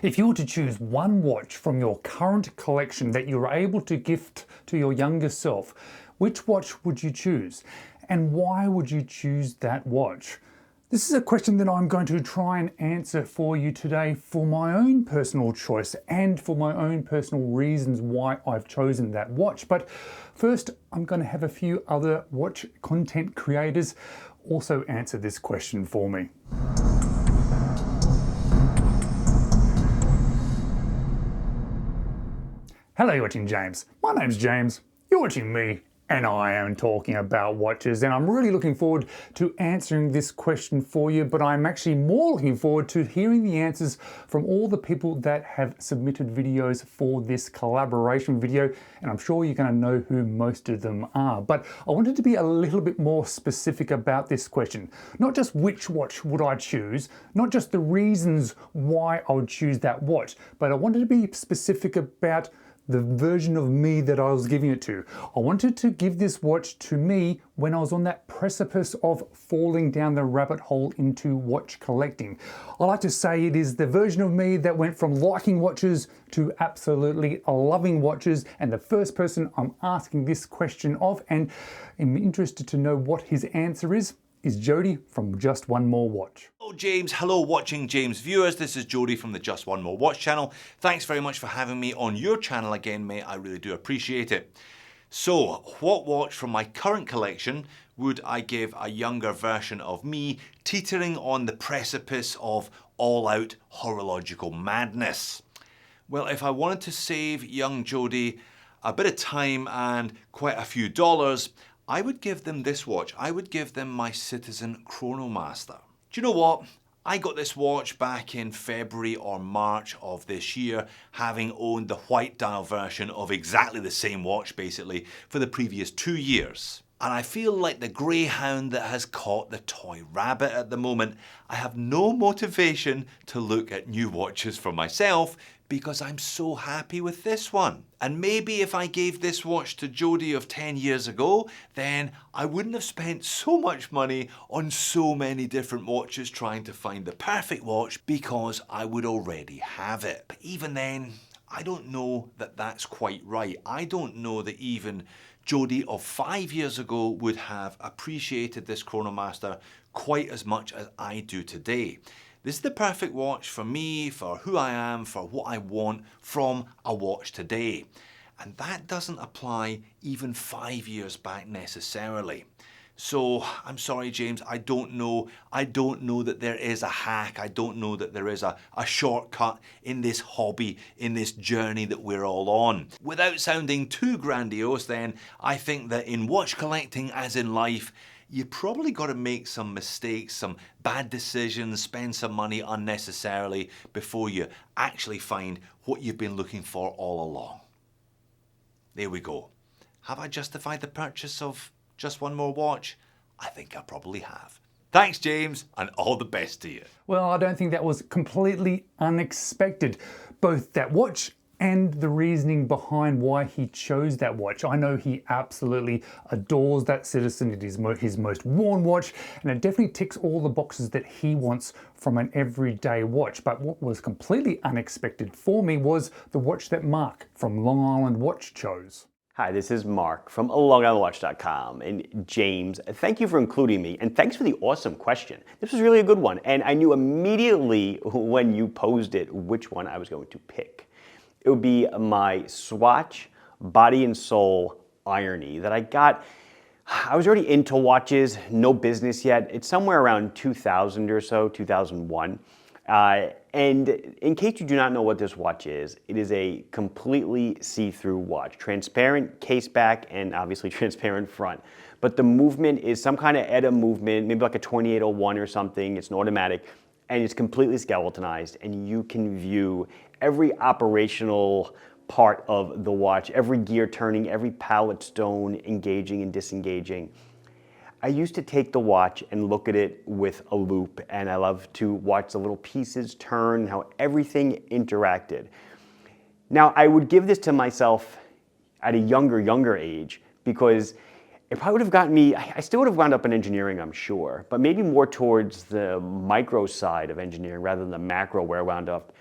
If you were to choose one watch from your current collection that you were able to gift to your younger self, which watch would you choose? And why would you choose that watch? This is a question that I'm going to try and answer for you today for my own personal choice and for my own personal reasons why I've chosen that watch. But first, I'm going to have a few other watch content creators also answer this question for me. Hello, you're watching James. My name's James, you're watching me, and I am talking about watches, and I'm really looking forward to answering this question for you, but I'm actually more looking forward to hearing the answers from all the people that have submitted videos for this collaboration video, and I'm sure you're going to know who most of them are. But I wanted to be a little bit more specific about this question. Not just which watch would I choose, not just the reasons why I would choose that watch, but I wanted to be specific about the version of me that I was giving it to. I wanted to give this watch to me when I was on that precipice of falling down the rabbit hole into watch collecting. I like to say it is the version of me that went from liking watches to absolutely loving watches, and the first person I'm asking this question of, and I'm interested to know what his answer is Jody from Just One More Watch. Hello James, hello watching James viewers, this is Jody from the Just One More Watch channel. Thanks very much for having me on your channel again, mate, I really do appreciate it. So, what watch from my current collection would I give a younger version of me teetering on the precipice of all-out horological madness? Well, if I wanted to save young Jody a bit of time and quite a few dollars, I would give them this watch. I would give them my Citizen Chronomaster. Do you know what? I got this watch back in February or March of this year, having owned the white dial version of exactly the same watch basically for the previous 2 years. And I feel like the greyhound that has caught the toy rabbit at the moment. I have no motivation to look at new watches for myself because I'm so happy with this one. And maybe if I gave this watch to Jody of 10 years ago, then I wouldn't have spent so much money on so many different watches trying to find the perfect watch because I would already have it. But even then, I don't know that that's quite right. I don't know that even Jody of 5 years ago would have appreciated this Chronomaster quite as much as I do today. This is the perfect watch for me, for who I am, for what I want from a watch today. And that doesn't apply even 5 years back necessarily. So I'm sorry, James, I don't know that there is a hack. I don't know that there is a shortcut in this hobby, in this journey that we're all on. Without sounding too grandiose then, I think that in watch collecting as in life, you probably got to make some mistakes, some bad decisions, spend some money unnecessarily before you actually find what you've been looking for all along. There we go. Have I justified the purchase of Just One More Watch? I think I probably have. Thanks, James, and all the best to you. Well, I don't think that was completely unexpected. Both that watch and the reasoning behind why he chose that watch. I know he absolutely adores that Citizen. It is his most worn watch, and it definitely ticks all the boxes that he wants from an everyday watch. But what was completely unexpected for me was the watch that Mark from Long Island Watch chose. Hi, this is Mark from longislandwatch.com, and James, thank you for including me, and thanks for the awesome question. This was really a good one, and I knew immediately when you posed it which one I was going to pick. It would be my Swatch Body and Soul Irony that I got. I was already into watches, no business yet. It's somewhere around 2000 or so, 2001. And in case you do not know what this watch is, it is a completely see-through watch. Transparent case back and obviously transparent front. But the movement is some kind of ETA movement, maybe like a 2801 or something. It's an automatic, and it's completely skeletonized, and you can view every operational part of the watch, every gear turning, every pallet stone engaging and disengaging. I used to take the watch and look at it with a loupe, and I love to watch the little pieces turn, how everything interacted. Now, I would give this to myself at a younger age because it probably would have gotten me, I still would have wound up in engineering, I'm sure, but maybe more towards the micro side of engineering rather than the macro where I wound up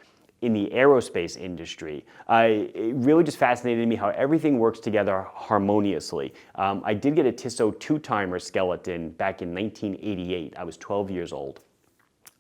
in the aerospace industry. It really just fascinated me how everything works together harmoniously. I did get a Tissot 2-timer skeleton back in 1988. I was 12 years old.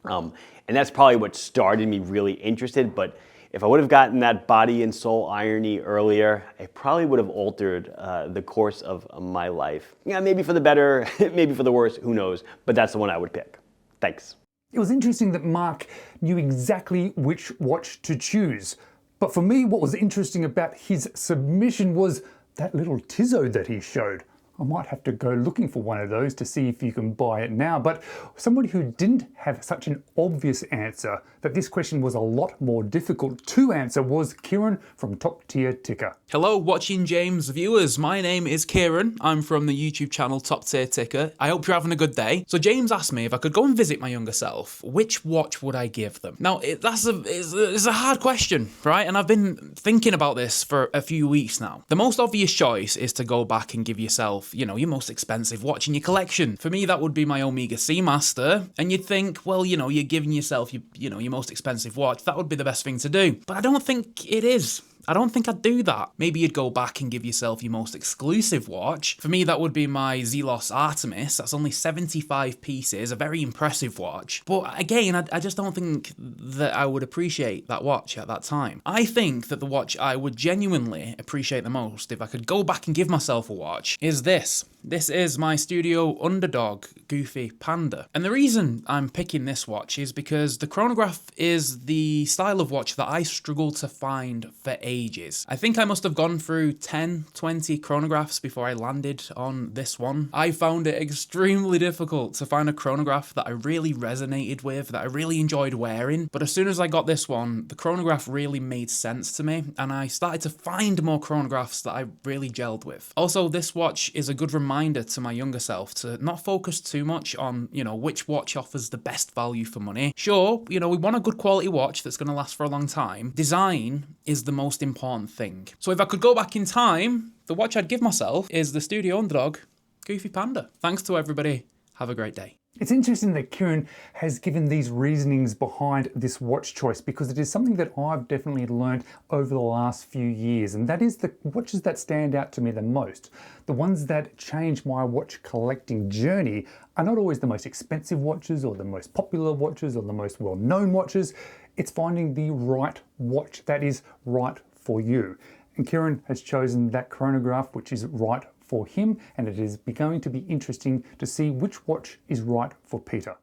And that's probably what started me really interested, but if I would have gotten that body and soul irony earlier, I probably would have altered the course of my life. Yeah, maybe for the better, maybe for the worse, who knows, but that's the one I would pick. Thanks. It was interesting that Mark knew exactly which watch to choose. But for me, what was interesting about his submission was that little Tissot that he showed. I might have to go looking for one of those to see if you can buy it now. But somebody who didn't have such an obvious answer, that this question was a lot more difficult to answer, was Kieran from Top Tier Ticker. Hello, Watching James viewers. My name is Kieran. I'm from the YouTube channel Top Tier Ticker. I hope you're having a good day. So James asked me if I could go and visit my younger self, which watch would I give them? Now, it's a hard question, right? And I've been thinking about this for a few weeks now. The most obvious choice is to go back and give yourself, you know, your most expensive watch in your collection. For me, that would be my Omega Seamaster. And you'd think, well, you know, you're giving yourself your most expensive watch. That would be the best thing to do. But I don't think it is. I don't think I'd do that. Maybe you'd go back and give yourself your most exclusive watch. For me, that would be my Zelos Artemis. That's only 75 pieces, a very impressive watch. But again, I just don't think that I would appreciate that watch at that time. I think that the watch I would genuinely appreciate the most, if I could go back and give myself a watch, is this. This is my Studio Underdog Goofy Panda. And the reason I'm picking this watch is because the chronograph is the style of watch that I struggled to find for ages. I think I must have gone through 10, 20 chronographs before I landed on this one. I found it extremely difficult to find a chronograph that I really resonated with, that I really enjoyed wearing. But as soon as I got this one, the chronograph really made sense to me, and I started to find more chronographs that I really gelled with. Also, this watch is a good reminder to my younger self to not focus too much on, you know, which watch offers the best value for money. Sure, you know, we want a good quality watch that's going to last for a long time. Design is the most important thing. So if I could go back in time, the watch I'd give myself is the Studio Underdog Goofy Panda. Thanks to everybody. Have a great day. It's interesting that Kieran has given these reasonings behind this watch choice, because it is something that I've definitely learned over the last few years, and that is the watches that stand out to me the most. The ones that change my watch collecting journey are not always the most expensive watches or the most popular watches or the most well-known watches. It's finding the right watch that is right for you. And Kieran has chosen that chronograph which is right for him, and it is going to be interesting to see which watch is right for Peter.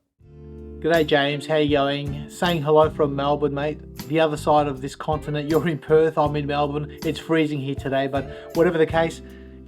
G'day James, how you going? Saying hello from Melbourne, mate. The other side of this continent. You're in Perth, I'm in Melbourne. It's freezing here today, but whatever the case,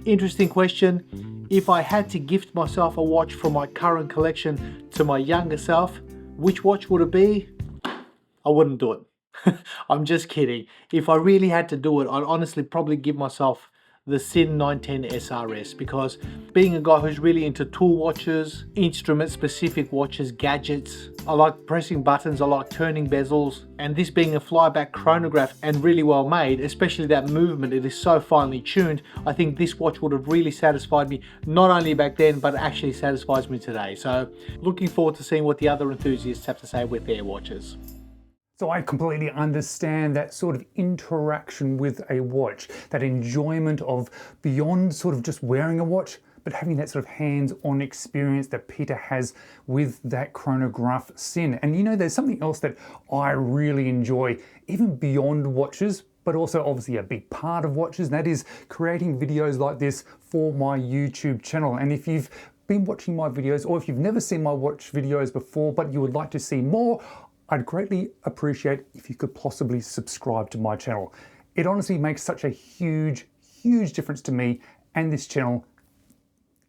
interesting question. If I had to gift myself a watch from my current collection to my younger self, which watch would it be? I wouldn't do it. I'm just kidding. If I really had to do it, I'd honestly probably give myself the Sinn 910 SRS, because being a guy who's really into tool watches, instrument specific watches, gadgets, I like pressing buttons, I like turning bezels, and this being a flyback chronograph and really well made, especially that movement, it is so finely tuned. I think this watch would have really satisfied me, not only back then, but actually satisfies me today. So looking forward to seeing what the other enthusiasts have to say with their watches. So I completely understand that sort of interaction with a watch, that enjoyment of beyond sort of just wearing a watch, but having that sort of hands-on experience that Peter has with that chronograph Sinn. And you know, there's something else that I really enjoy, even beyond watches, but also obviously a big part of watches, and that is creating videos like this for my YouTube channel. And if you've been watching my videos, or if you've never seen my watch videos before, but you would like to see more, I'd greatly appreciate if you could possibly subscribe to my channel. It honestly makes such a huge, huge difference to me and this channel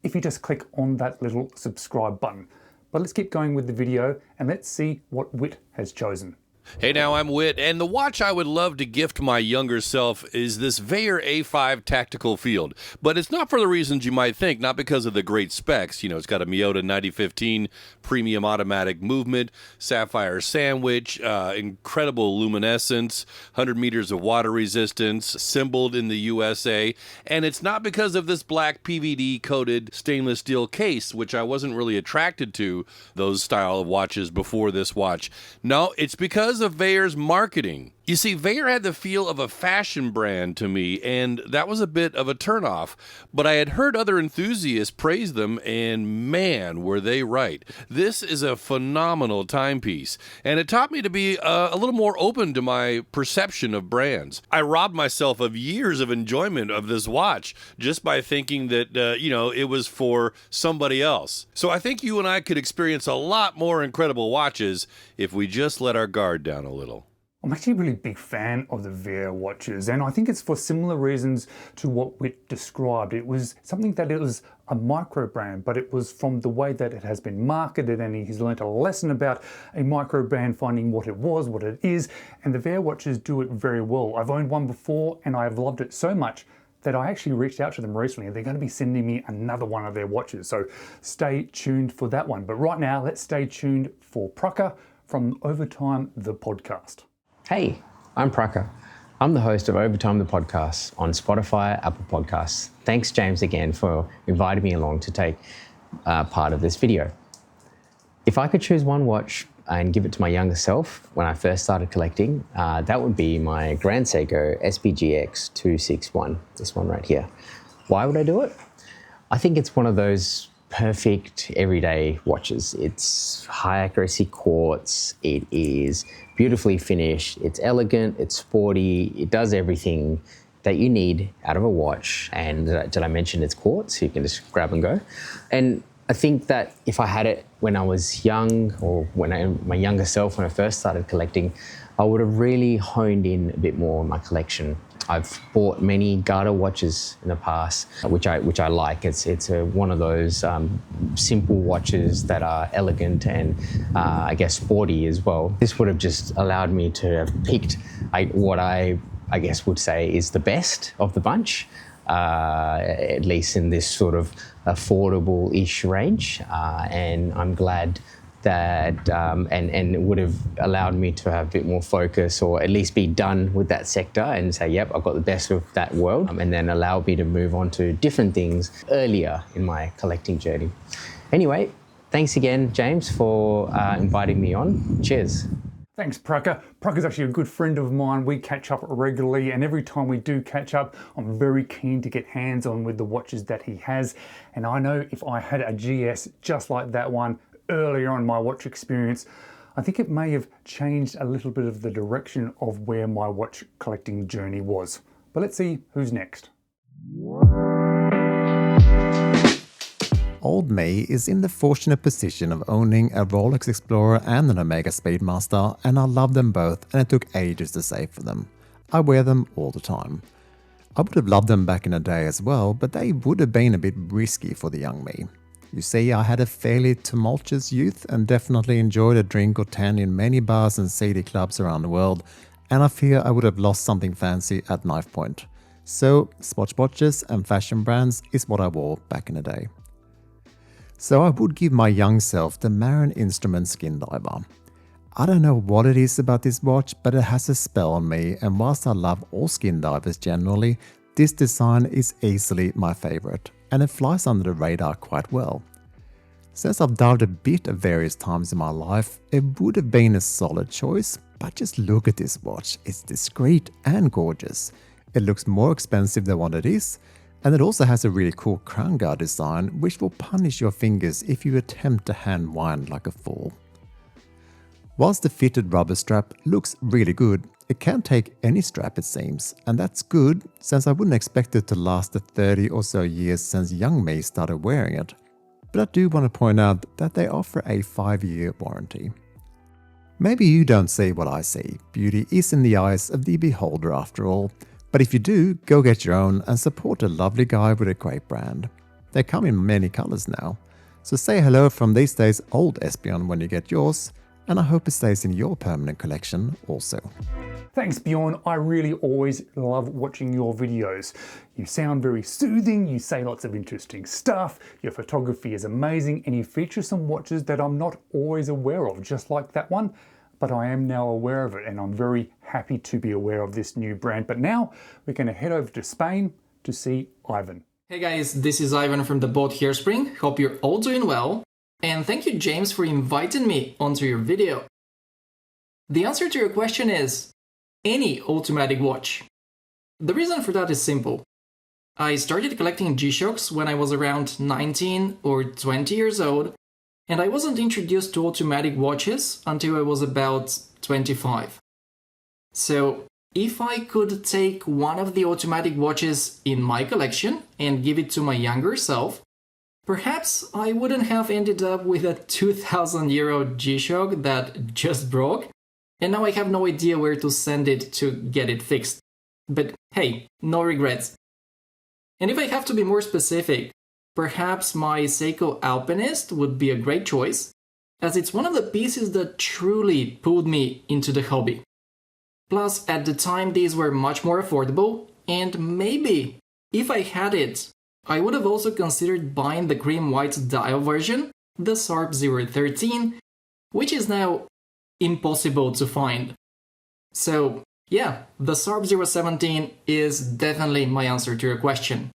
if you just click on that little subscribe button. But let's keep going with the video and let's see what Witt has chosen. Hey now, I'm Witt, and the watch I would love to gift my younger self is this Vaer A5 Tactical Field. But it's not for the reasons you might think, not because of the great specs. You know, it's got a Miyota 9015 premium automatic movement, sapphire sandwich, incredible luminescence, 100 meters of water resistance, assembled in the USA. And it's not because of this black PVD-coated stainless steel case, which I wasn't really attracted to those style of watches before this watch. No, it's because of Vaer's marketing. You see, Vaer had the feel of a fashion brand to me, and that was a bit of a turnoff. But I had heard other enthusiasts praise them, and man, were they right. This is a phenomenal timepiece, and it taught me to be a little more open to my perception of brands. I robbed myself of years of enjoyment of this watch just by thinking that, it was for somebody else. So I think you and I could experience a lot more incredible watches if we just let our guard down a little. I'm actually a really big fan of the Vaer watches, and I think it's for similar reasons to what Witt described. It was something that it was a micro brand, but it was from the way that it has been marketed, and he's learnt a lesson about a micro brand, finding what it was, what it is, and the Vaer watches do it very well. I've owned one before, and I have loved it so much that I actually reached out to them recently, and they're going to be sending me another one of their watches, so stay tuned for that one. But right now, let's stay tuned for Praer from Overtime the podcast. Hey, I'm Praer. I'm the host of Overtime the podcast on Spotify, Apple Podcasts. Thanks, James, again for inviting me along to take part of this video. If I could choose one watch and give it to my younger self when I first started collecting, that would be my Grand Seiko Esbjorn 261, this one right here. Why would I do it? I think it's one of those perfect everyday watches. It's high accuracy quartz, it is beautifully finished, it's elegant, it's sporty, it does everything that you need out of a watch. And did I mention it's quartz? You can just grab and go. And I think that if I had it when I was young, or my younger self, when I first started collecting, I would have really honed in a bit more on my collection. I've bought many Garter watches in the past, which I like. It's one of those simple watches that are elegant and I guess sporty as well. This would have just allowed me to have picked what I guess would say is the best of the bunch, at least in this sort of affordable-ish range. And I'm glad that and it would have allowed me to have a bit more focus, or at least be done with that sector and say, yep, I've got the best of that world, and then allowed me to move on to different things earlier in my collecting journey. Anyway, thanks again, James, for inviting me on. Cheers. Thanks, Praer. Praer's actually a good friend of mine. We catch up regularly, and every time we do catch up, I'm very keen to get hands-on with the watches that he has. And I know if I had a GS just like that one earlier on in my watch experience, I think it may have changed a little bit of the direction of where my watch collecting journey was. But let's see who's next. Old me is in the fortunate position of owning a Rolex Explorer and an Omega Speedmaster, and I love them both, and it took ages to save for them. I wear them all the time. I would have loved them back in the day as well, but they would have been a bit risky for the young me. You see, I had a fairly tumultuous youth and definitely enjoyed a drink or 10 in many bars and seedy clubs around the world, and I fear I would have lost something fancy at knife point. So, Swatch watches and fashion brands is what I wore back in the day. So I would give my young self the Marin Instrument Skin Diver. I don't know what it is about this watch, but it has a spell on me, and whilst I love all skin divers generally, this design is easily my favorite, and it flies under the radar quite well. Since I've dived a bit at various times in my life, it would have been a solid choice, but just look at this watch. It's discreet and gorgeous. It looks more expensive than what it is, and it also has a really cool crown guard design, which will punish your fingers if you attempt to hand wind like a fool. Whilst the fitted rubber strap looks really good, it can take any strap it seems, and that's good since I wouldn't expect it to last the 30 or so years since young me started wearing it. But I do want to point out that they offer a 5-year warranty. Maybe you don't see what I see. Beauty is in the eyes of the beholder after all. But if you do, go get your own and support a lovely guy with a great brand. They come in many colors now. So say hello from these days old Esbjorn when you get yours, and I hope it stays in your permanent collection also. Thanks, Bjon. I really always love watching your videos. You sound very soothing, you say lots of interesting stuff, your photography is amazing, and you feature some watches that I'm not always aware of, just like that one. But I am now aware of it, and I'm very happy to be aware of this new brand. But now we're going to head over to Spain to see Ivan. Hey guys, this is Ivan from the Bold Hairspring. Hope you're all doing well. And thank you, James, for inviting me onto your video. The answer to your question is, any automatic watch. The reason for that is simple. I started collecting G-Shocks when I was around 19 or 20 years old, and I wasn't introduced to automatic watches until I was about 25. So, if I could take one of the automatic watches in my collection and give it to my younger self, perhaps I wouldn't have ended up with a 2,000 euro G-Shock that just broke, and now I have no idea where to send it to get it fixed. But hey, no regrets. And if I have to be more specific, perhaps my Seiko Alpinist would be a great choice, as it's one of the pieces that truly pulled me into the hobby. Plus, at the time these were much more affordable, and maybe, if I had it, I would have also considered buying the cream white dial version, the Sharp 013, which is now impossible to find. So, yeah, the Sharp 017 is definitely my answer to your question.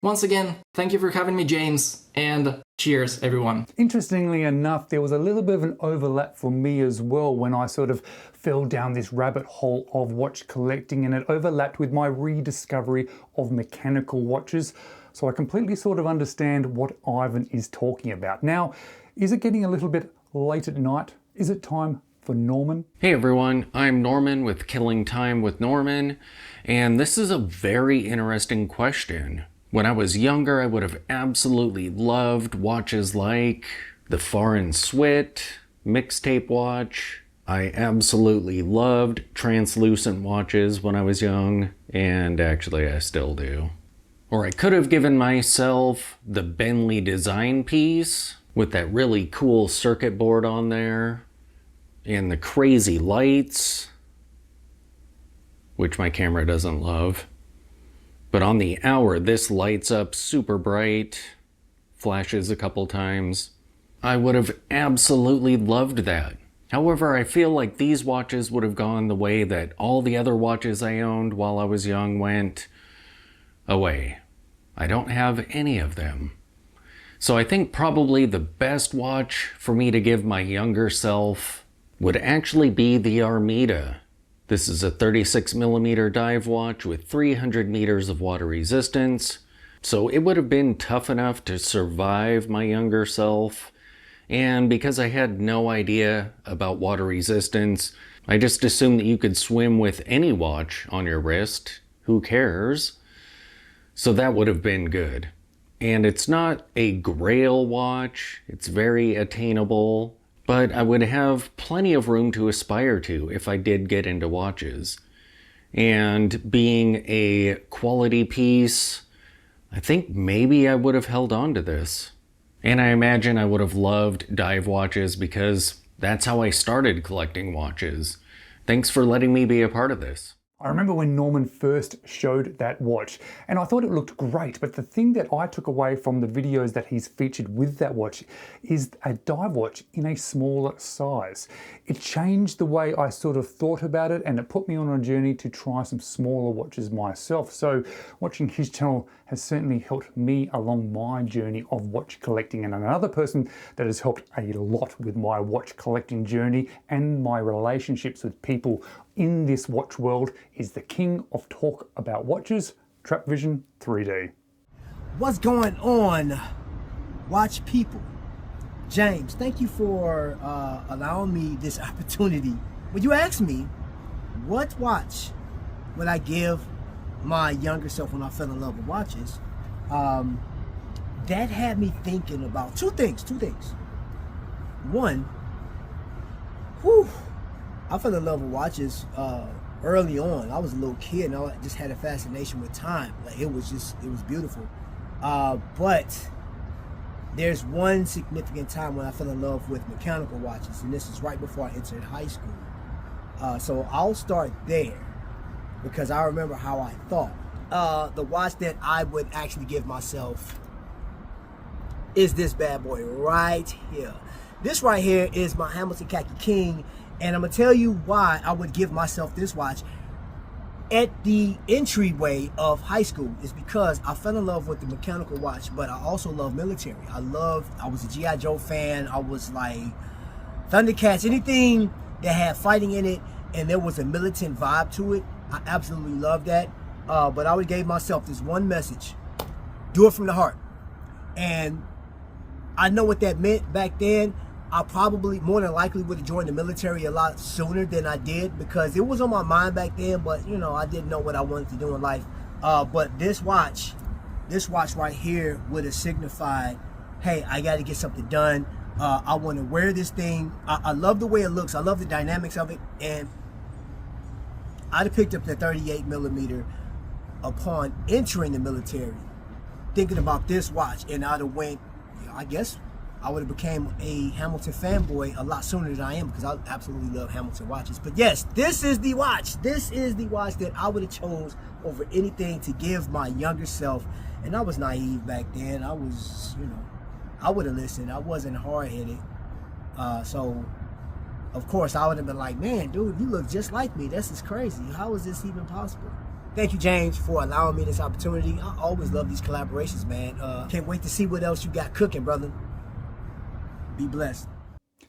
Once again, thank you for having me, James, and cheers, everyone. Interestingly enough, there was a little bit of an overlap for me as well when I sort of fell down this rabbit hole of watch collecting, and it overlapped with my rediscovery of mechanical watches. So I completely sort of understand what Ivan is talking about. Now, is it getting a little bit late at night? Is it time for Norman? Hey everyone, I'm Norman with Killing Time with Norman, and this is a very interesting question. When I was younger, I would have absolutely loved watches like the Foreign Swit, mixtape watch. I absolutely loved translucent watches when I was young, and actually I still do. Or I could have given myself the Bentley design piece with that really cool circuit board on there, and the crazy lights, which my camera doesn't love. But on the hour, this lights up super bright, flashes a couple times. I would have absolutely loved that. However, I feel like these watches would have gone the way that all the other watches I owned while I was young went away. I don't have any of them. So I think probably the best watch for me to give my younger self would actually be the Armida. This is a 36mm dive watch with 300 meters of water resistance, so it would have been tough enough to survive my younger self, and because I had no idea about water resistance, I just assumed that you could swim with any watch on your wrist, who cares? So that would have been good. And it's not a grail watch, it's very attainable, but I would have plenty of room to aspire to if I did get into watches. And being a quality piece, I think maybe I would have held on to this. And I imagine I would have loved dive watches because that's how I started collecting watches. Thanks for letting me be a part of this. I remember when Norman first showed that watch, and I thought it looked great, but the thing that I took away from the videos that he's featured with that watch is a dive watch in a smaller size. It changed the way I sort of thought about it, and it put me on a journey to try some smaller watches myself. So watching his channel has certainly helped me along my journey of watch collecting, and another person that has helped a lot with my watch collecting journey and my relationships with people in this watch world is the king of talk about watches, Trapvision 3D. What's going on, watch people? James, thank you for allowing me this opportunity. When you asked me, what watch would I give my younger self when I fell in love with watches, that had me thinking about two things. One, I fell in love with watches early on. I was a little kid and I just had a fascination with time. Like it was beautiful. But there's one significant time when I fell in love with mechanical watches, and this is right before I entered high school. So I'll start there because I remember how I thought. The watch that I would actually give myself is this bad boy right here. This right here is my Hamilton Khaki King. And I'm going to tell you why I would give myself this watch at the entryway of high school is because I fell in love with the mechanical watch, but I also love military. I was a G.I. Joe fan. I was like Thundercats, anything that had fighting in it. and there was a militant vibe to it. I absolutely love that. But I would gave myself this one message: do it from the heart. And I know what that meant back then. I probably, more than likely, would have joined the military a lot sooner than I did, because it was on my mind back then, but you know, I didn't know what I wanted to do in life. But this watch right here would have signified, hey, I got to get something done. I want to wear this thing. I love the way it looks. I love the dynamics of it. And I'd have picked up the 38 millimeter upon entering the military, thinking about this watch, and I'd have went, I guess I would have became a Hamilton fanboy a lot sooner than I am, because I absolutely love Hamilton watches. But yes, this is the watch. This is the watch that I would have chose over anything to give my younger self. And I was naive back then. I was, you know, I would have listened. I wasn't hard-headed. So, of course, I would have been like, man, dude, you look just like me. This is crazy. How is this even possible? Thank you, James, for allowing me this opportunity. I always love these collaborations, man. Can't wait to see what else you got cooking, brother. Be blessed.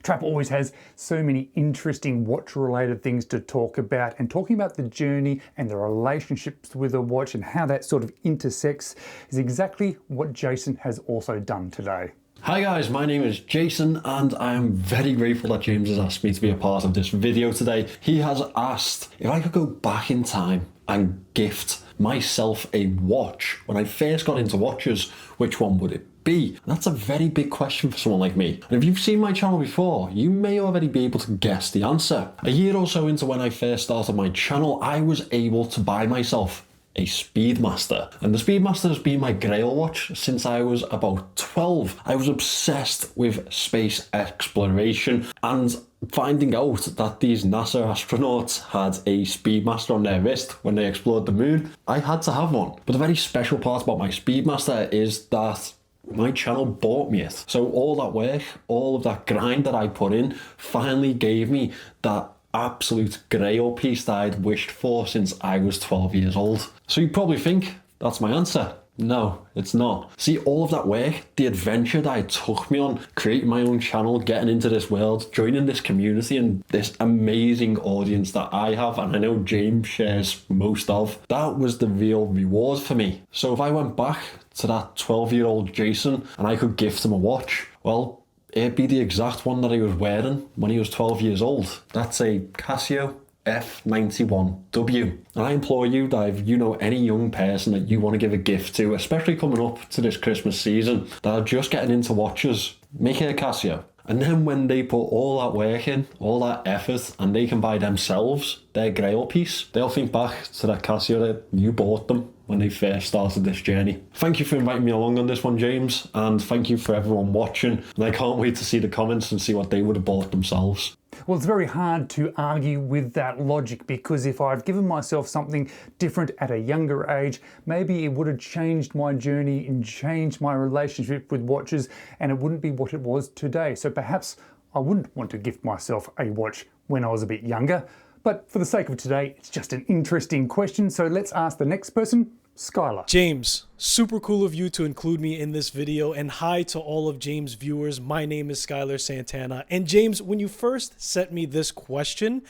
Trap always has so many interesting watch-related things to talk about, and talking about the journey and the relationships with a watch and how that sort of intersects is exactly what Jason has also done today. Hi guys, my name is Jason and I am very grateful that James has asked me to be a part of this video today. He has asked if I could go back in time and gift myself a watch when I first got into watches, which one would it be? And that's a very big question for someone like me. And if you've seen my channel before, you may already be able to guess the answer. A year or so into when I first started my channel, I was able to buy myself a Speedmaster. And the Speedmaster has been my grail watch since I was about 12. I was obsessed with space exploration, and finding out that these NASA astronauts had a Speedmaster on their wrist when they explored the moon, I had to have one. But the very special part about my Speedmaster is that my channel bought me it. So all that work, all of that grind that I put in finally gave me that absolute grail piece that I'd wished for since I was 12 years old. So you probably think that's my answer. No, it's not. See, all of that work, the adventure that it took me on, creating my own channel, getting into this world, joining this community and this amazing audience that I have, and I know James shares most of, that was the real reward for me. So if I went back to that 12-year-old Jason and I could gift him a watch, well, it'd be the exact one that he was wearing when he was 12 years old. That's a Casio F91W. And I implore you that if you know any young person that you want to give a gift to, especially coming up to this Christmas season, that are just getting into watches, make it a Casio. And then when they put all that work in, all that effort, and they can buy themselves their grail piece, they'll think back to that Casio that you bought them when they first started this journey. Thank you for inviting me along on this one, James, and thank you for everyone watching. And I can't wait to see the comments and see what they would have bought themselves. Well, it's very hard to argue with that logic, because if I'd given myself something different at a younger age, maybe it would have changed my journey and changed my relationship with watches, and it wouldn't be what it was today. So perhaps I wouldn't want to gift myself a watch when I was a bit younger. But for the sake of today, it's just an interesting question. So let's ask the next person, Skyler. James, super cool of you to include me in this video, and hi to all of James' viewers. My name is Skyler Santana. And James, when you first sent me this question,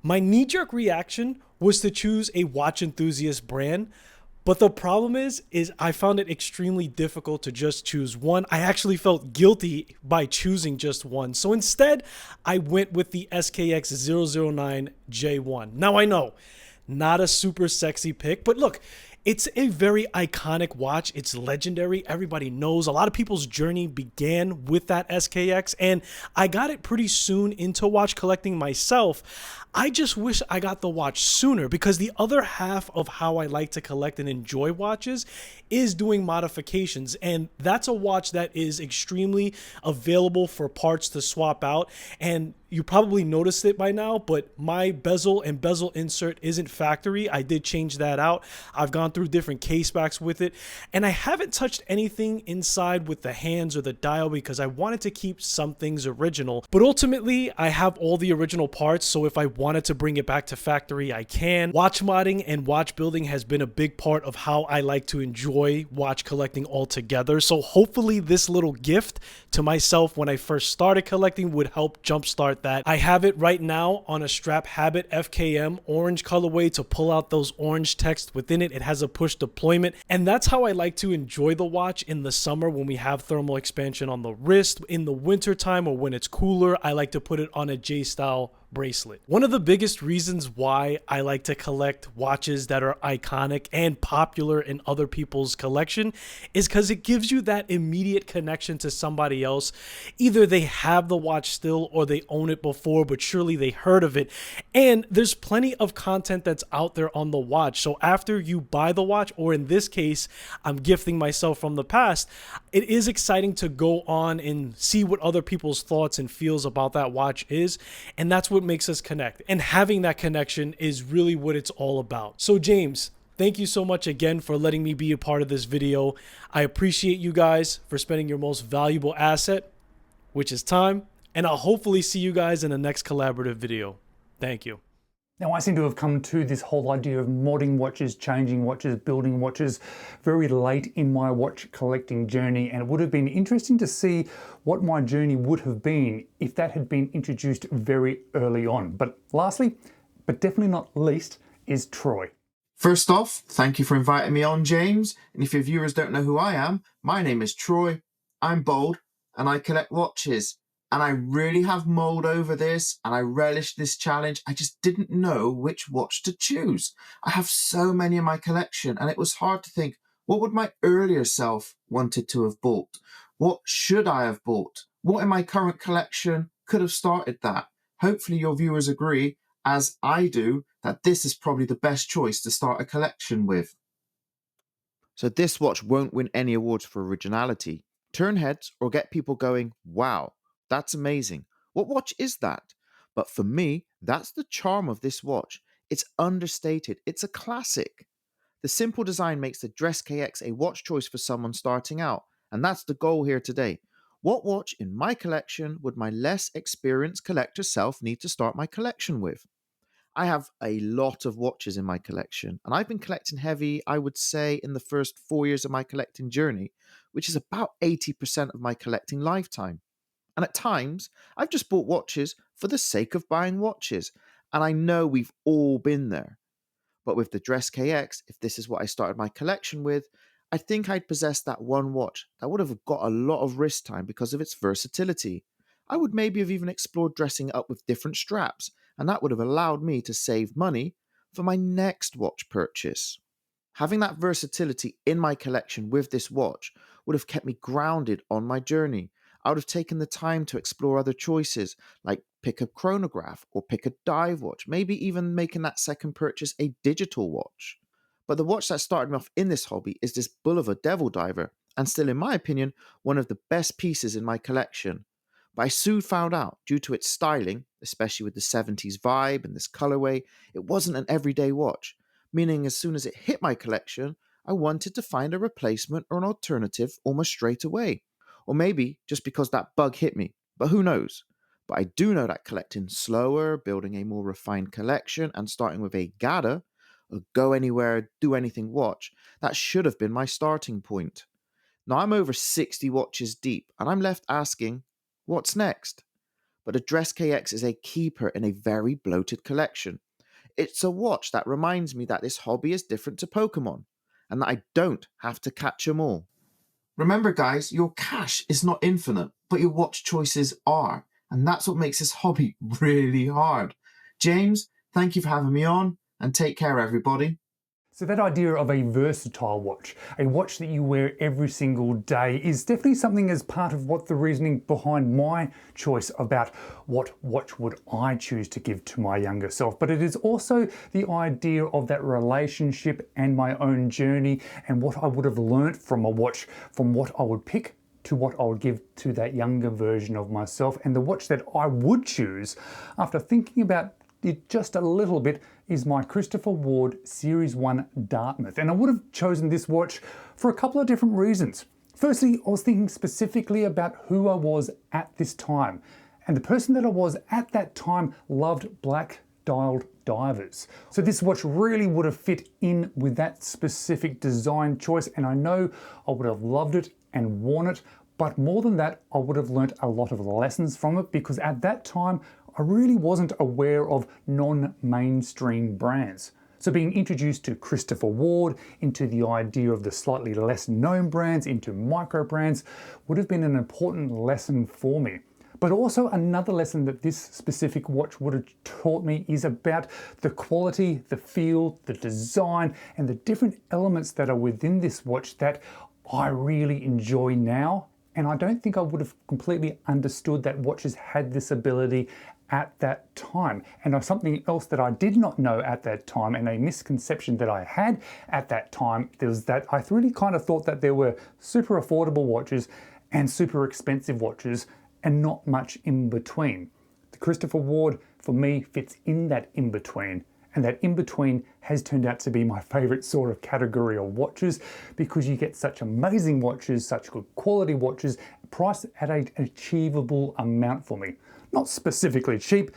my knee-jerk reaction was to choose a watch enthusiast brand. But the problem is I found it extremely difficult to just choose one. I actually felt guilty by choosing just one. So instead, I went with the SKX 009 J1. Now I know, not a super sexy pick, but look, it's a very iconic watch. It's legendary. Everybody knows. A lot of people's journey began with that SKX, and I got it pretty soon into watch collecting myself. I just wish I got the watch sooner, because the other half of how I like to collect and enjoy watches is doing modifications, and that's a watch that is extremely available for parts to swap out. And you probably noticed it by now, but my bezel and bezel insert isn't factory. I did change that out. I've gone through through different case backs with it, and I haven't touched anything inside with the hands or the dial because I wanted to keep some things original. But ultimately, I have all the original parts, so if I wanted to bring it back to factory, I can. Watch modding and watch building has been a big part of how I like to enjoy watch collecting altogether. So hopefully this little gift to myself when I first started collecting would help jumpstart that. I have it right now on a Strap Habit FKM orange colorway to pull out those orange text within it. It has a push deployment, and that's how I like to enjoy the watch in the summer when we have thermal expansion on the wrist. In the winter time or when it's cooler, I like to put it on a J-style bracelet. One of the biggest reasons why I like to collect watches that are iconic and popular in other people's collection is because it gives you that immediate connection to somebody else. Either they have the watch still or they own it before, but surely they heard of it. And there's plenty of content that's out there on the watch. So after you buy the watch, or in this case, I'm gifting myself from the past, it is exciting to go on and see what other people's thoughts and feels about that watch is. And that's what makes us connect, and having that connection is really what it's all about. So James, thank you so much again for letting me be a part of this video. I appreciate you guys for spending your most valuable asset, which is time, and I'll hopefully see you guys in the next collaborative video. Thank you. Now, I seem to have come to this whole idea of modding watches, changing watches, building watches very late in my watch collecting journey, and it would have been interesting to see what my journey would have been if that had been introduced very early on. But lastly, but definitely not least, is Troy. First off, thank you for inviting me on, James. And if your viewers don't know who I am, my name is Troy. I'm bold and I collect watches. And I really have mulled over this and I relish this challenge. I just didn't know which watch to choose. I have so many in my collection and it was hard to think, what would my earlier self wanted to have bought? What should I have bought? What in my current collection could have started that? Hopefully your viewers agree, as I do, that this is probably the best choice to start a collection with. So this watch won't win any awards for originality, turn heads, or get people going, wow, that's amazing. What watch is that? But for me, that's the charm of this watch. It's understated. It's a classic. The simple design makes the DressKX a watch choice for someone starting out. And that's the goal here today. What watch in my collection would my less experienced collector self need to start my collection with? I have a lot of watches in my collection, and I've been collecting heavy, I would say, in the first 4 years of my collecting journey, which is about 80% of my collecting lifetime. And at times, I've just bought watches for the sake of buying watches. And I know we've all been there. But with the DressKX, if this is what I started my collection with, I think I'd possess that one watch that would have got a lot of wrist time because of its versatility. I would maybe have even explored dressing it up with different straps, and that would have allowed me to save money for my next watch purchase. Having that versatility in my collection with this watch would have kept me grounded on my journey. I would have taken the time to explore other choices, like pick a chronograph or pick a dive watch, maybe even making that second purchase a digital watch. But the watch that started me off in this hobby is this Bulova Devil Diver, and still in my opinion, one of the best pieces in my collection. But I soon found out, due to its styling, especially with the 70s vibe and this colorway, it wasn't an everyday watch, meaning as soon as it hit my collection, I wanted to find a replacement or an alternative almost straight away. Or maybe just because that bug hit me, but who knows? But I do know that collecting slower, building a more refined collection, and starting with a GADA, a go anywhere, do anything watch, that should have been my starting point. Now I'm over 60 watches deep, and I'm left asking, what's next? But a DressKX is a keeper in a very bloated collection. It's a watch that reminds me that this hobby is different to Pokemon, and that I don't have to catch them all. Remember guys, your cash is not infinite, but your watch choices are. And that's what makes this hobby really hard. James, thank you for having me on, and take care everybody. So that idea of a versatile watch, a watch that you wear every single day, is definitely something as part of what the reasoning behind my choice about what watch would I choose to give to my younger self. But it is also the idea of that relationship and my own journey and what I would have learnt from a watch, from what I would pick to what I would give to that younger version of myself, and the watch that I would choose after thinking about it just a little bit is my Christopher Ward Series 1 Dartmouth, and I would have chosen this watch for a couple of different reasons. Firstly, I was thinking specifically about who I was at this time, and the person that I was at that time loved black dialed divers. So this watch really would have fit in with that specific design choice, and I know I would have loved it and worn it, but more than that, I would have learnt a lot of lessons from it, because at that time, I really wasn't aware of non-mainstream brands. So being introduced to Christopher Ward, into the idea of the slightly less known brands, into micro brands, would have been an important lesson for me. But also another lesson that this specific watch would have taught me is about the quality, the feel, the design, and the different elements that are within this watch that I really enjoy now. And I don't think I would have completely understood that watches had this ability at that time. And something else that I did not know at that time, and a misconception that I had at that time, was that I really kind of thought that there were super affordable watches and super expensive watches and not much in between. The Christopher Ward, for me, fits in that in between. And that in between has turned out to be my favorite sort of category of watches, because you get such amazing watches, such good quality watches, priced at an achievable amount for me. Not specifically cheap,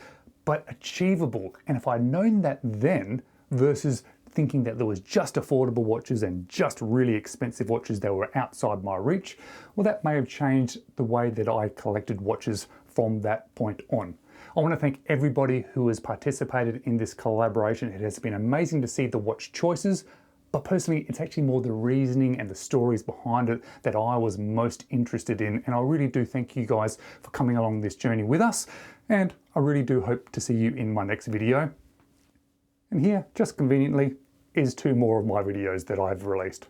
but achievable. And if I'd known that then, versus thinking that there was just affordable watches and just really expensive watches that were outside my reach, well, that may have changed the way that I collected watches from that point on. I want to thank everybody who has participated in this collaboration. It has been amazing to see the watch choices, but personally, it's actually more the reasoning and the stories behind it that I was most interested in. And I really do thank you guys for coming along this journey with us. And I really do hope to see you in my next video. And here, just conveniently, is 2 more of my videos that I've released.